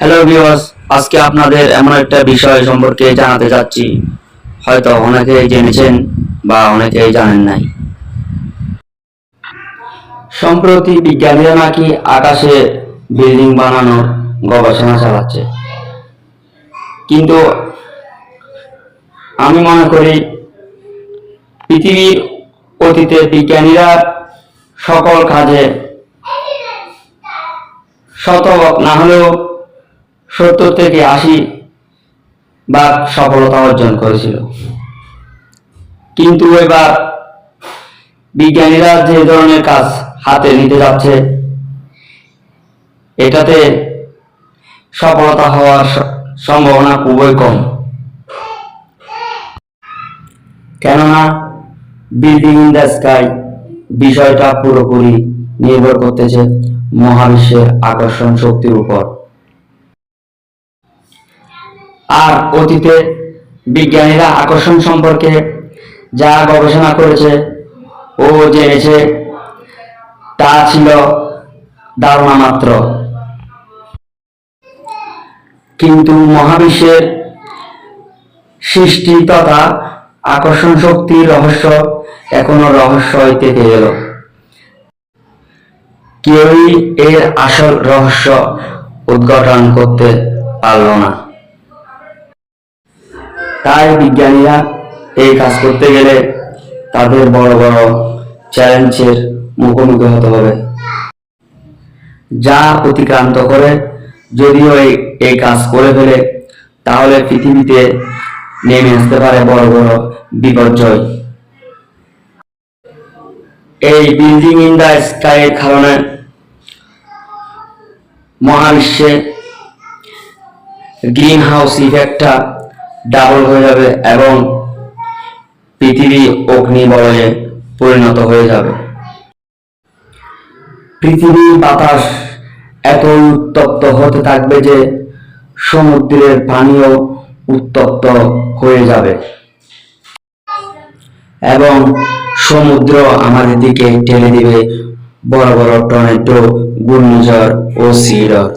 Hello viewers, আজকে আপনাদের এমন একটা বিষয় সম্পর্কে জানাতে যাচ্ছি, হয়তো অনেকেই জেনেছেন বা অনেকেই জানেন নাই। সম্প্রতি বিজ্ঞানীরা নাকি আকাশে বিল্ডিং বানানোর গবেষণা চালাচ্ছে, কিন্তু আমি মনে করি পৃথিবীর অতীতে বিজ্ঞানীরা সকল কাজে শতভাগ না হলেও 70 থেকে 80 ভাগ সফলতা অর্জন করেছিল। কিন্তু এবার বিজ্ঞানীরা যে ধরনের কাজ হাতে নিতে যাচ্ছে, এটাতে সফলতা হওয়ার সম্ভাবনা খুবই কম। কেননা বিল্ডিং ইন দ্য স্কাই বিষয়টা পুরোপুরি নির্ভর করতেছে মহাবিশ্বের আকর্ষণ শক্তির উপর। আর অতীতে বিজ্ঞানীরা আকর্ষণ সম্পর্কে যা গবেষণা করেছে ও জেনেছে তা ছিল ধারণা মাত্র। কিন্তু মহাবিশ্বের সৃষ্টি তথা আকর্ষণ শক্তির রহস্য এখনো রহস্যই থেকে গেল। কেউই এর আসল রহস্য উদ্ঘাটন করতে পারল না। তাই বিজ্ঞানীরা এই কাজ করতে গেলে তাদের বড় বড় চ্যালেঞ্জের মুখোমুখি হতে হবে, যা অতিক্রান্ত করে যদিও এই কাজ করে ফেলে, তাহলে পৃথিবীতে নেমে আসতে পারে বড় বড় বিপর্যয়। এই বিল্ডিং ইন দ্য স্কাই এর কারণে মহাবিশ্বে গ্রিন হাউস ইফেক্টটা ডাবল হয়ে যাবে এবং পৃথিবী অগ্নিবলয়ে পরিণত হয়ে যাবে। পৃথিবীর বাতাস এত উত্তপ্ত হতে থাকবে যে সমুদ্রের পানিও উত্তপ্ত হয়ে যাবে এবং সমুদ্র আমাদের দিকে ঠেলে দিবে বড় বড় টর্নেডো, ঘূর্ণিঝড় ও শিহরণ।